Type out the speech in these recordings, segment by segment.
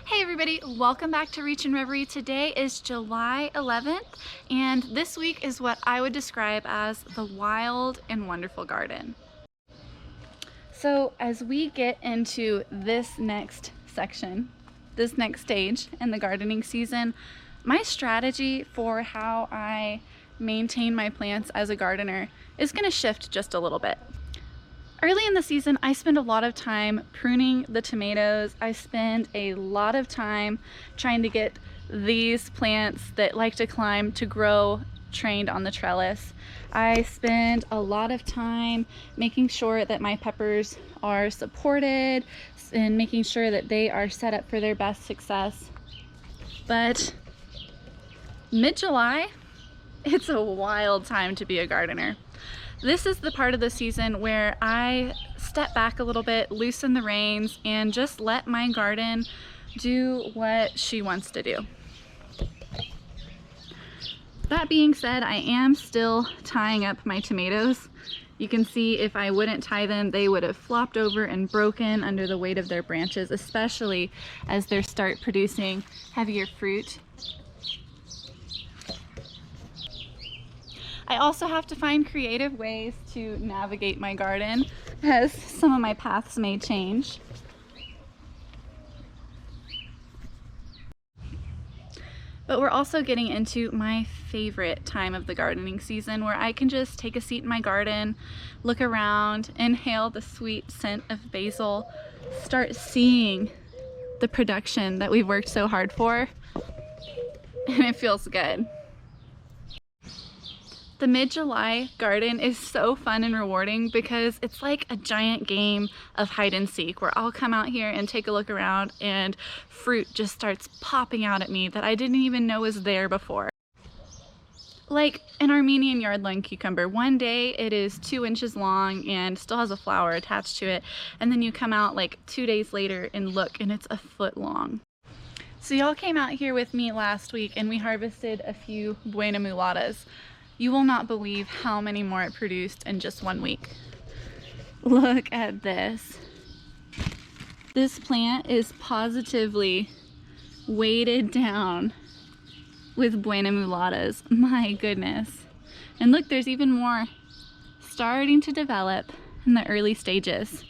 Hey everybody, welcome back to Reach and Reverie. Today is July 11th and this week is what I would describe as the wild and wonderful garden. So as we get into this next section, this next stage in the gardening season, my strategy for how I maintain my plants as a gardener is going to shift just a little bit. Early in the season, I spend a lot of time pruning the tomatoes. I spend a lot of time trying to get these plants that like to climb to grow trained on the trellis. I spend a lot of time making sure that my peppers are supported and making sure that they are set up for their best success. But mid-July, it's a wild time to be a gardener. This is the part of the season where I step back a little bit, loosen the reins, and just let my garden do what she wants to do. That being said, I am still tying up my tomatoes. You can see if I wouldn't tie them, they would have flopped over and broken under the weight of their branches, especially as they start producing heavier fruit. I also have to find creative ways to navigate my garden as some of my paths may change. But we're also getting into my favorite time of the gardening season where I can just take a seat in my garden, look around, inhale the sweet scent of basil, start seeing the production that we've worked so hard for, and it feels good. The mid-July garden is so fun and rewarding because it's like a giant game of hide and seek where I'll come out here and take a look around and fruit just starts popping out at me that I didn't even know was there before. Like an Armenian yardline cucumber. One day it is 2 inches long and still has a flower attached to it, and then you come out like 2 days later and look and it's a foot long. So y'all came out here with me last week and we harvested a few Buena Mulatas. You will not believe how many more it produced in just 1 week. Look at this. This plant is positively weighted down with Buena Mulatas. My goodness. And look, there's even more starting to develop in the early stages.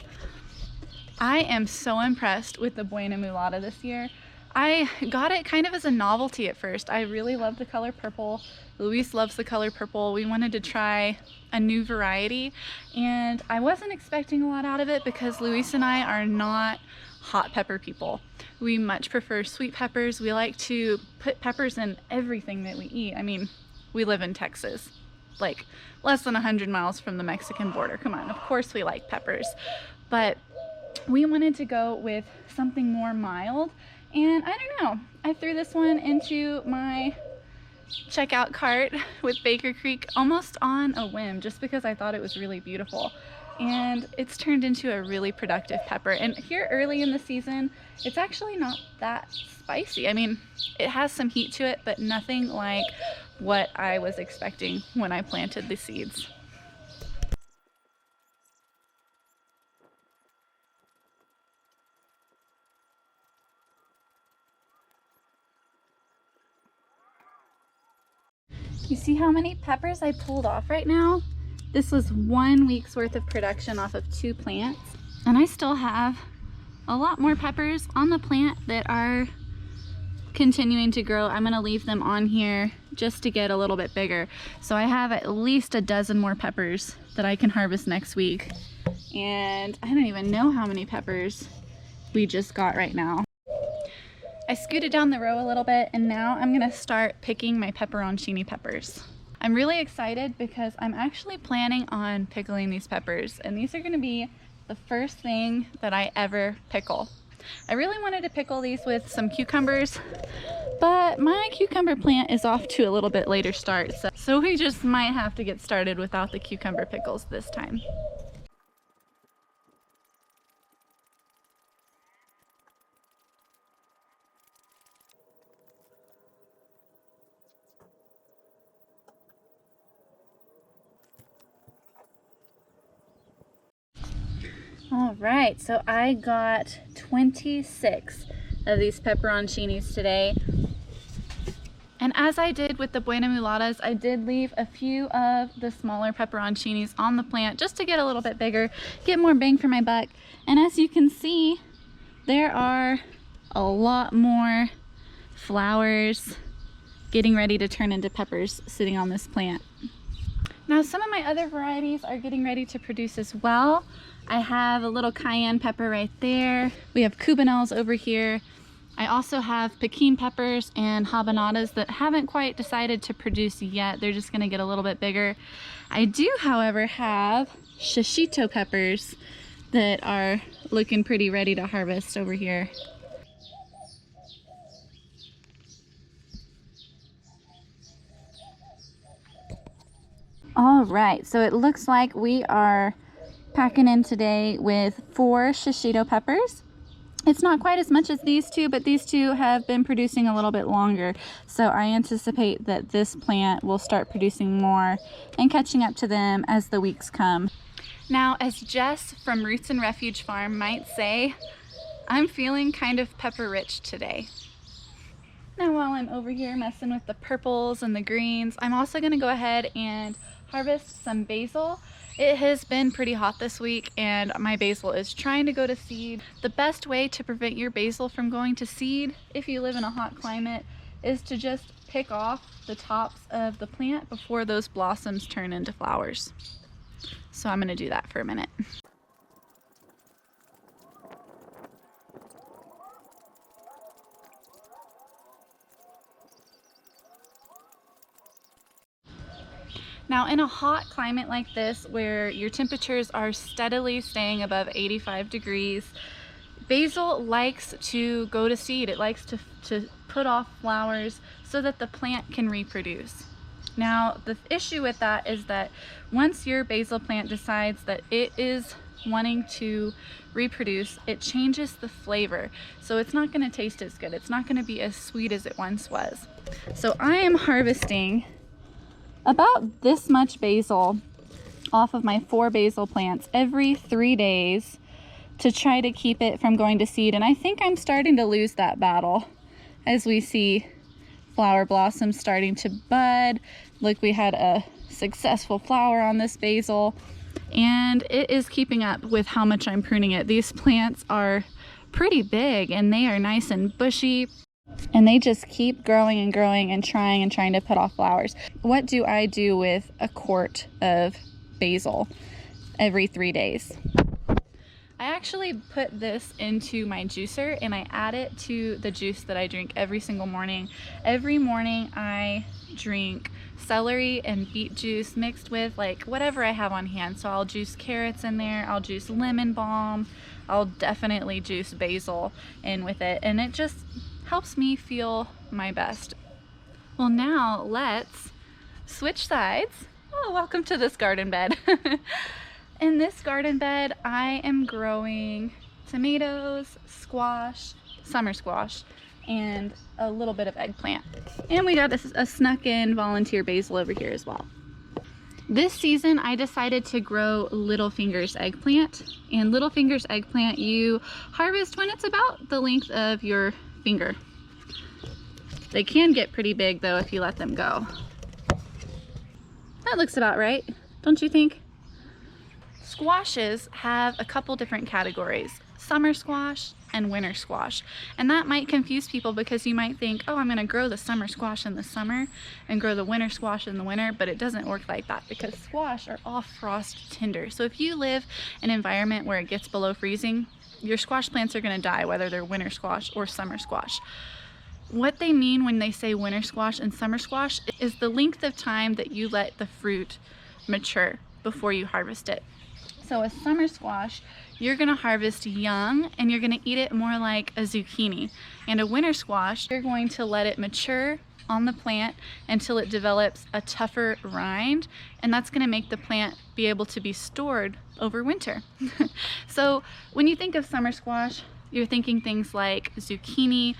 I am so impressed with the Buena Mulata this year. I got it kind of as a novelty at first. I really love the color purple. Luis loves the color purple. We wanted to try a new variety and I wasn't expecting a lot out of it because Luis and I are not hot pepper people. We much prefer sweet peppers. We like to put peppers in everything that we eat. I mean, we live in Texas, like less than 100 miles from the Mexican border. Come on, of course we like peppers. But we wanted to go with something more mild. And I don't know, I threw this one into my checkout cart with Baker Creek almost on a whim, just because I thought it was really beautiful. And it's turned into a really productive pepper. And here early in the season, it's actually not that spicy. I mean, it has some heat to it, but nothing like what I was expecting when I planted the seeds. You see how many peppers I pulled off right now? This was 1 week's worth of production off of 2 plants. And I still have a lot more peppers on the plant that are continuing to grow. I'm gonna leave them on here just to get a little bit bigger. So I have at least a dozen more peppers that I can harvest next week. And I don't even know how many peppers we just got right now. I scooted down the row a little bit and now I'm gonna start picking my Pepperoncini peppers. I'm really excited because I'm actually planning on pickling these peppers, and these are gonna be the first thing that I ever pickle. I really wanted to pickle these with some cucumbers, but my cucumber plant is off to a little bit later start, so we just might have to get started without the cucumber pickles this time. All right, so I got 26 of these pepperoncinis today. And as I did with the Buena Mulatas, I did leave a few of the smaller pepperoncinis on the plant just to get a little bit bigger, get more bang for my buck. And as you can see, there are a lot more flowers getting ready to turn into peppers sitting on this plant. Now some of my other varieties are getting ready to produce as well. I have a little cayenne pepper right there. We have cubanelles over here. I also have Pekin peppers and habanadas that haven't quite decided to produce yet. They're just gonna get a little bit bigger. I do, however, have Shishito peppers that are looking pretty ready to harvest over here. All right, so it looks like we are packing in today with 4 Shishito peppers. It's not quite as much as these two, but these two have been producing a little bit longer. So I anticipate that this plant will start producing more and catching up to them as the weeks come. Now, as Jess from Roots and Refuge Farm might say, I'm feeling kind of pepper rich today. Now while I'm over here messing with the purples and the greens, I'm also gonna go ahead and harvest some basil. It has been pretty hot this week and my basil is trying to go to seed. The best way to prevent your basil from going to seed if you live in a hot climate is to just pick off the tops of the plant before those blossoms turn into flowers. So I'm gonna do that for a minute. Now in a hot climate like this where your temperatures are steadily staying above 85 degrees, basil likes to go to seed. It likes to put off flowers so that the plant can reproduce. Now the issue with that is that once your basil plant decides that it is wanting to reproduce, it changes the flavor. So it's not going to taste as good. It's not going to be as sweet as it once was. So I am harvesting about this much basil off of my 4 basil plants every 3 days to try to keep it from going to seed. And I think I'm starting to lose that battle as we see flower blossoms starting to bud. Look, we had a successful flower on this basil and it is keeping up with how much I'm pruning it. These plants are pretty big and they are nice and bushy, and they just keep growing and growing and trying to put off flowers. What do I do with a quart of basil every 3 days? I actually put this into my juicer and I add it to the juice that I drink every single morning. Every morning I drink celery and beet juice mixed with like whatever I have on hand. So I'll juice carrots in there, I'll juice lemon balm, I'll definitely juice basil in with it, and it just helps me feel my best. Well, now let's switch sides. Oh, welcome to this garden bed. In this garden bed, I am growing tomatoes, squash, summer squash, and a little bit of eggplant. And we got a snuck-in volunteer basil over here as well. This season, I decided to grow Little Fingers eggplant. And Little Fingers eggplant you harvest when it's about the length of your finger. They can get pretty big though if you let them go. That looks about right, don't you think? Squashes have a couple different categories: summer squash and winter squash. And that might confuse people because you might think, oh, I'm gonna grow the summer squash in the summer and grow the winter squash in the winter, but it doesn't work like that because squash are all frost tender. So if you live in an environment where it gets below freezing, your squash plants are gonna die, whether they're winter squash or summer squash. What they mean when they say winter squash and summer squash is the length of time that you let the fruit mature before you harvest it. So a summer squash, you're gonna harvest young and you're gonna eat it more like a zucchini. And a winter squash, you're going to let it mature on the plant until it develops a tougher rind, and that's gonna make the plant be able to be stored over winter. So when you think of summer squash, you're thinking things like zucchini,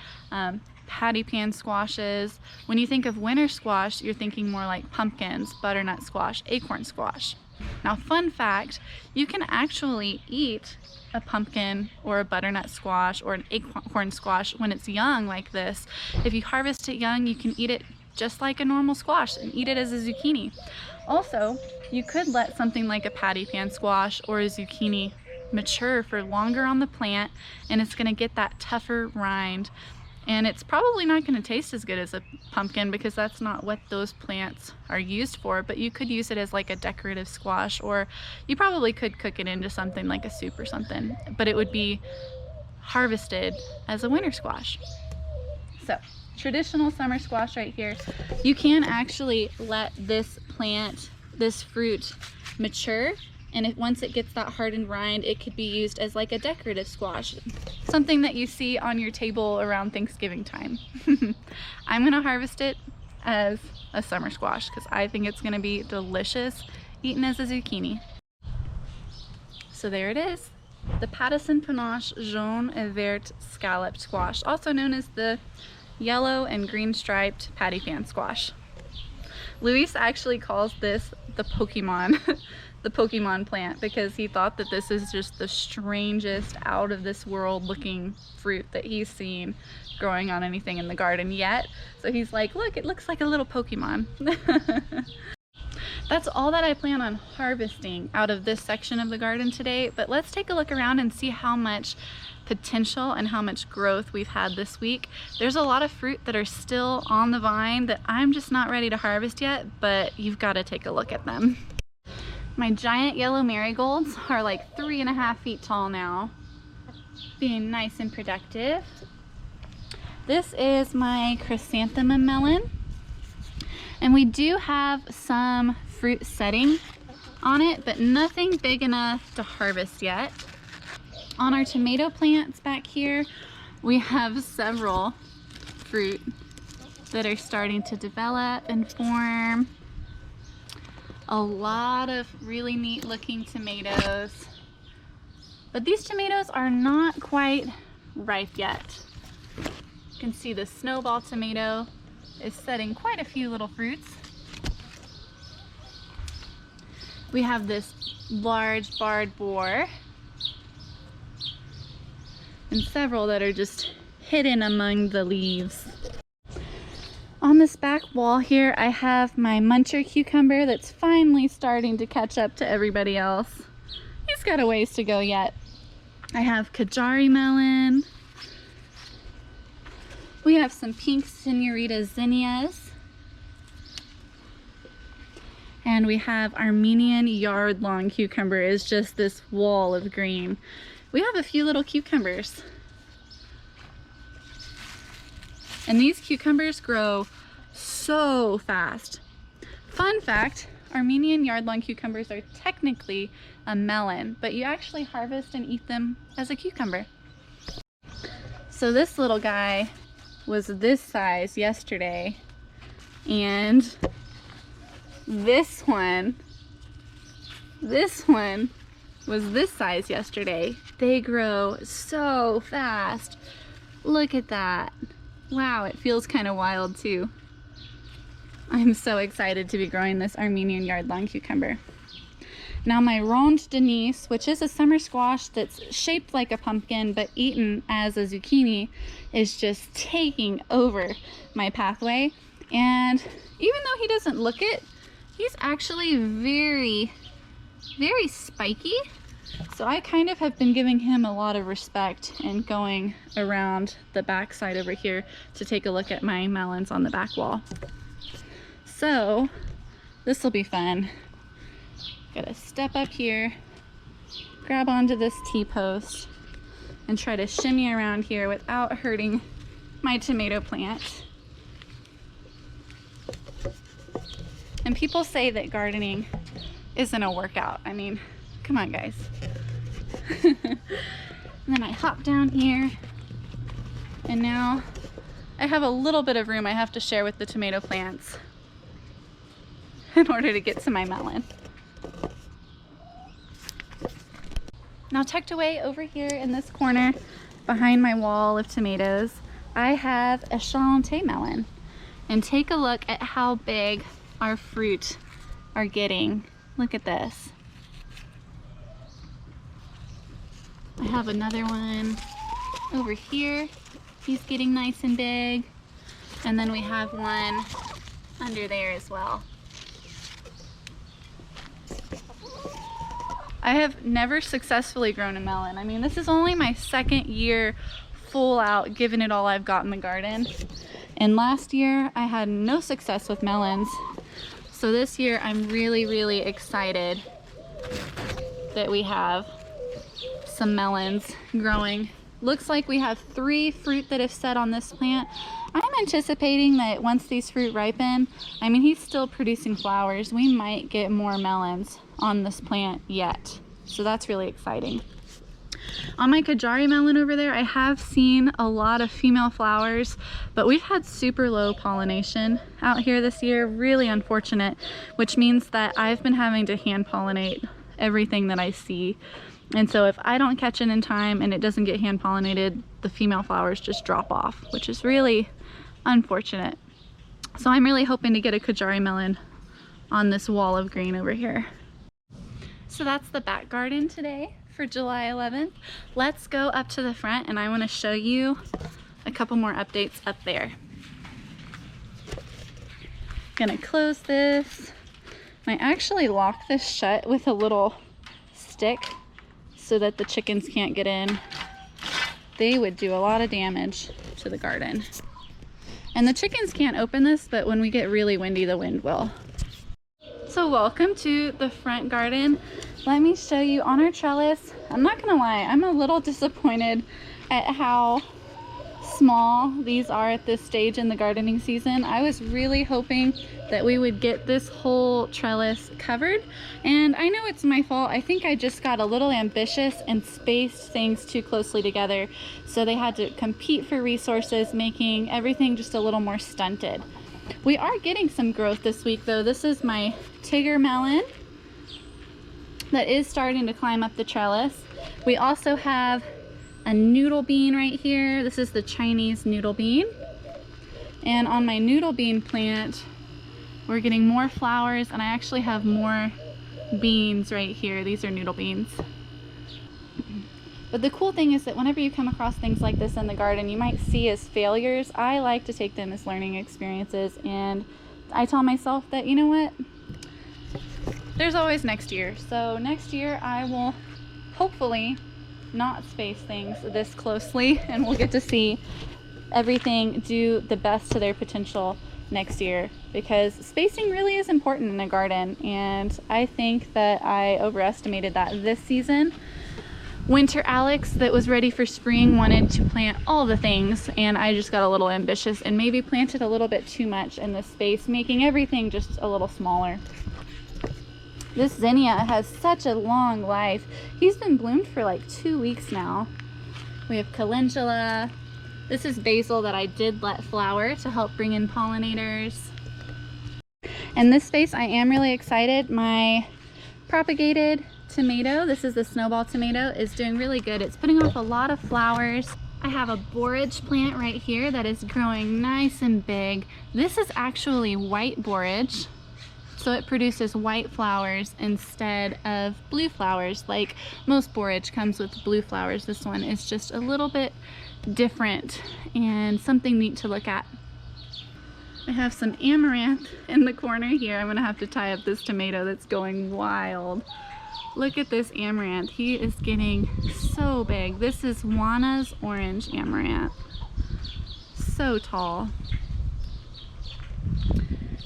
patty pan squashes. When you think of winter squash, you're thinking more like pumpkins, butternut squash, acorn squash. Now, fun fact, you can actually eat a pumpkin or a butternut squash or an acorn squash when it's young like this. If you harvest it young, you can eat it just like a normal squash and eat it as a zucchini. Also, you could let something like a patty pan squash or a zucchini mature for longer on the plant, and it's going to get that tougher rind. And it's probably not going to taste as good as a pumpkin because that's not what those plants are used for, but you could use it as like a decorative squash, or you probably could cook it into something like a soup or something, but it would be harvested as a winter squash. So, traditional summer squash right here. You can actually let this plant, this fruit, mature, and once it gets that hardened rind, it could be used as like a decorative squash. Something that you see on your table around Thanksgiving time. I'm gonna harvest it as a summer squash because I think it's gonna be delicious eaten as a zucchini. So there it is. The Pattison Panache Jaune et Vert Scalloped Squash, also known as the yellow and green striped patty pan squash. Luis actually calls this the Pokemon. The Pokemon plant, because he thought that this is just the strangest, out of this world looking fruit that he's seen growing on anything in the garden yet. So he's like, look, it looks like a little Pokemon. That's all that I plan on harvesting out of this section of the garden today, but let's take a look around and see how much potential and how much growth we've had this week. There's a lot of fruit that are still on the vine that I'm just not ready to harvest yet, but you've got to take a look at them. My giant yellow marigolds are like 3.5 feet tall now, being nice and productive. This is my Chrysanthemum Melon, and we do have some fruit setting on it, but nothing big enough to harvest yet. On our tomato plants back here, we have several fruit that are starting to develop and form. A lot of really neat looking tomatoes, but these tomatoes are not quite ripe yet. You can see the Snowball Tomato is setting quite a few little fruits. We have this large barred boar and several that are just hidden among the leaves. On this back wall here, I have my muncher cucumber that's finally starting to catch up to everybody else. He's got a ways to go yet. I have Kajari melon. We have some pink Senorita zinnias. And we have Armenian yard-long cucumber. It's just this wall of green. We have a few little cucumbers. And these cucumbers grow so fast. Fun fact, Armenian yard-long cucumbers are technically a melon, but you actually harvest and eat them as a cucumber. So this little guy was this size yesterday, and this one was this size yesterday. They grow so fast. Look at that. Wow, it feels kind of wild too. I'm so excited to be growing this Armenian yard-long cucumber. Now my Ronde Denise, which is a summer squash that's shaped like a pumpkin but eaten as a zucchini, is just taking over my pathway. And even though he doesn't look it, he's actually very, very spiky. So I kind of have been giving him a lot of respect and going around the back side over here to take a look at my melons on the back wall. So this will be fun. Gotta step up here, grab onto this T-post, and try to shimmy around here without hurting my tomato plant. And people say that gardening isn't a workout. I mean, come on guys. And then I hop down here, and now I have a little bit of room I have to share with the tomato plants in order to get to my melon. Now tucked away over here in this corner behind my wall of tomatoes, I have a Chrysanthemum Melon. And take a look at how big our fruit are getting Look at this. I have another one over here. He's getting nice and big. And then we have one under there as well. I have never successfully grown a melon. I mean, this is only my second year full out giving it all I've got in the garden. And last year I had no success with melons. So this year I'm really, really excited that we have some melons growing. Looks like we have 3 fruit that have set on this plant. I'm anticipating that once these fruit ripen, I mean, he's still producing flowers. We might get more melons on this plant yet. So that's really exciting. On my Kajari melon over there, I have seen a lot of female flowers, but we've had super low pollination out here this year. Really unfortunate, which means that I've been having to hand pollinate everything that I see. And so if I don't catch it in time and it doesn't get hand pollinated, the female flowers just drop off, which is really unfortunate. So I'm really hoping to get a Kajari melon on this wall of green over here. So that's the back garden today for July 11th. Let's go up to the front and I want to show you a couple more updates up there. Gonna close this. I actually locked this shut with a little stick so that the chickens can't get in. They would do a lot of damage to the garden. And the chickens can't open this, but when we get really windy, the wind will. So welcome to the front garden. Let me show you on our trellis. I'm not gonna lie, I'm a little disappointed at how small these are at this stage in the gardening season. I was really hoping that we would get this whole trellis covered, and I know it's my fault. I think I just got a little ambitious and spaced things too closely together, so they had to compete for resources, making everything just a little more stunted. We are getting some growth this week though. This is my Tigger Melon that is starting to climb up the trellis. We also have a noodle bean right here. This is the Chinese noodle bean. And on my noodle bean plant, we're getting more flowers, and I actually have more beans right here. These are noodle beans. But the cool thing is that whenever you come across things like this in the garden, you might see as failures. I like to take them as learning experiences, and I tell myself that, you know what? There's always next year. So next year I will hopefully not space things this closely, and we'll get to see everything do the best to their potential next year, because spacing really is important in a garden, and I think that I overestimated that this season. Winter Alex, that was ready for spring, wanted to plant all the things, and I just got a little ambitious and maybe planted a little bit too much in this space, making everything just a little smaller. This zinnia has such a long life. He's been bloomed for like 2 weeks now. We have calendula. This is basil that I did let flower to help bring in pollinators. And this space, I am really excited. My propagated tomato, this is the Snowball Tomato, is doing really good. It's putting off a lot of flowers. I have a borage plant right here that is growing nice and big. This is actually white borage. So it produces white flowers instead of blue flowers. Like most borage comes with blue flowers, this one is just a little bit different and something neat to look at. I have some amaranth in the corner here. I'm gonna have to tie up this tomato that's going wild. Look at this amaranth. He is getting so big. This is Juana's orange amaranth. So tall.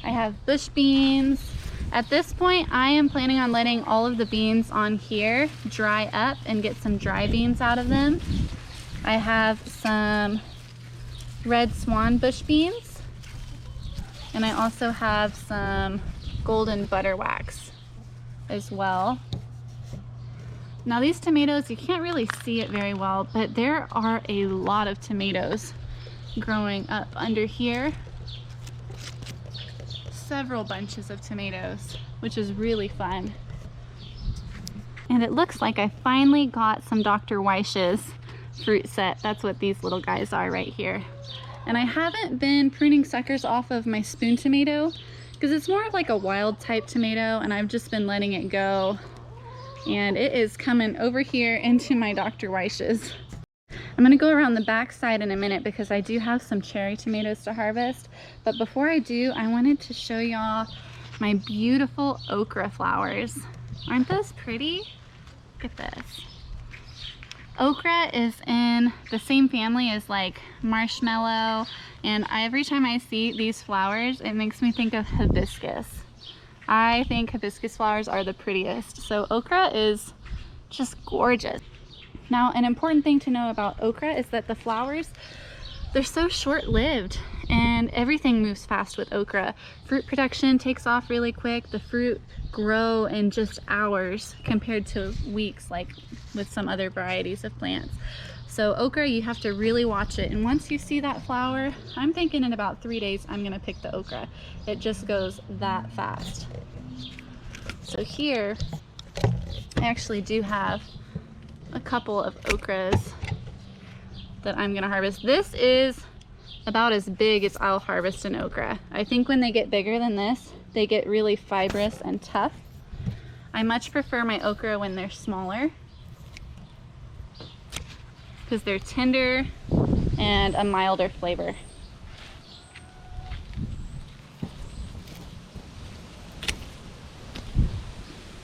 I have bush beans. At this point, I am planning on letting all of the beans on here dry up and get some dry beans out of them. I have some red swan bush beans, and I also have some golden butterwax as well. Now these tomatoes, you can't really see it very well, but there are a lot of tomatoes growing up under here. Several bunches of tomatoes, which is really fun. And it looks like I finally got some Dr. Weich's fruit set. That's what these little guys are right here. And I haven't been pruning suckers off of my spoon tomato because it's more of like a wild type tomato, and I've just been letting it go. And it is coming over here into my Dr. Weish's. I'm gonna go around the back side in a minute because I do have some cherry tomatoes to harvest. But before I do, I wanted to show y'all my beautiful okra flowers. Aren't those pretty? Look at this. Okra is in the same family as like marshmallow, and every time I see these flowers, it makes me think of hibiscus. I think hibiscus flowers are the prettiest. So okra is just gorgeous. Now, an important thing to know about okra is that the flowers, they're so short-lived, and everything moves fast with okra. Fruit production takes off really quick. The fruit grow in just hours compared to weeks like with some other varieties of plants. So okra, you have to really watch it, and once you see that flower, I'm thinking in about 3 days I'm gonna pick the okra. It just goes that fast. So here I actually do have a couple of okras that I'm gonna harvest. This is about as big as I'll harvest an okra. I think when they get bigger than this, they get really fibrous and tough. I much prefer my okra when they're smaller because they're tender and a milder flavor.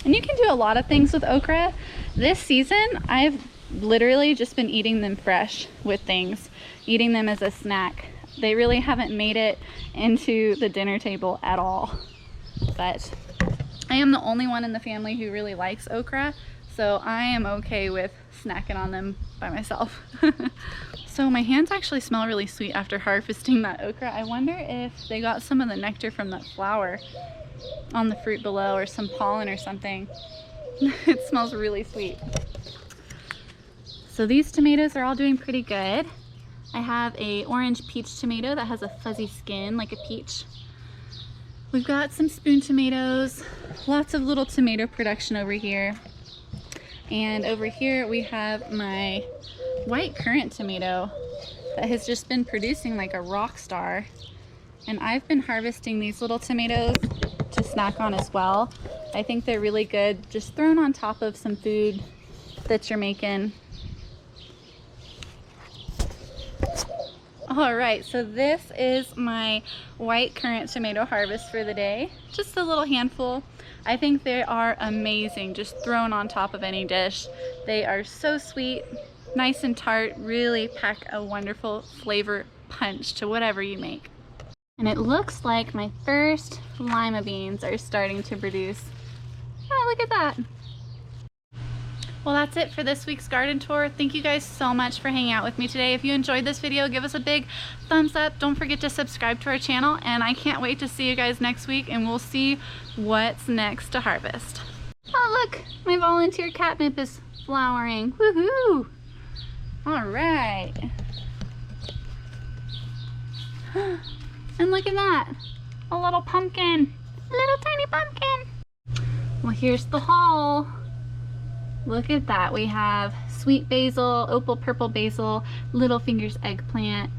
And you can do a lot of things with okra. This season, I've literally just been eating them fresh with things, eating them as a snack. They really haven't made it into the dinner table at all. But I am the only one in the family who really likes okra, so I am okay with snacking on them by myself. So my hands actually smell really sweet after harvesting that okra. I wonder if they got some of the nectar from that flower on the fruit below, or some pollen or something. It smells really sweet. So these tomatoes are all doing pretty good. I have a orange peach tomato that has a fuzzy skin like a peach. We've got some spoon tomatoes, lots of little tomato production over here. And over here we have my white currant tomato that has just been producing like a rock star. And I've been harvesting these little tomatoes to snack on as well. I think they're really good just thrown on top of some food that you're making. All right, so this is my white currant tomato harvest for the day. Just a little handful. I think they are amazing, just thrown on top of any dish. They are so sweet, nice and tart, really pack a wonderful flavor punch to whatever you make. And it looks like my first lima beans are starting to produce. Oh, look at that. Well, that's it for this week's garden tour. Thank you guys so much for hanging out with me today. If you enjoyed this video, give us a big thumbs up. Don't forget to subscribe to our channel, and I can't wait to see you guys next week, and we'll see what's next to harvest. Oh, look, my volunteer catnip is flowering. Woohoo! All right. And look at that, a little pumpkin, a little tiny pumpkin. Well, here's the haul. Look at that. We have sweet basil, opal purple basil, little fingers eggplant,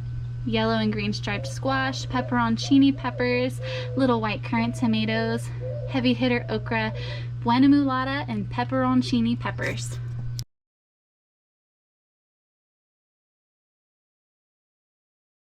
yellow and green striped squash, pepperoncini peppers, little white currant tomatoes, heavy hitter okra, buena mulata, and pepperoncini peppers.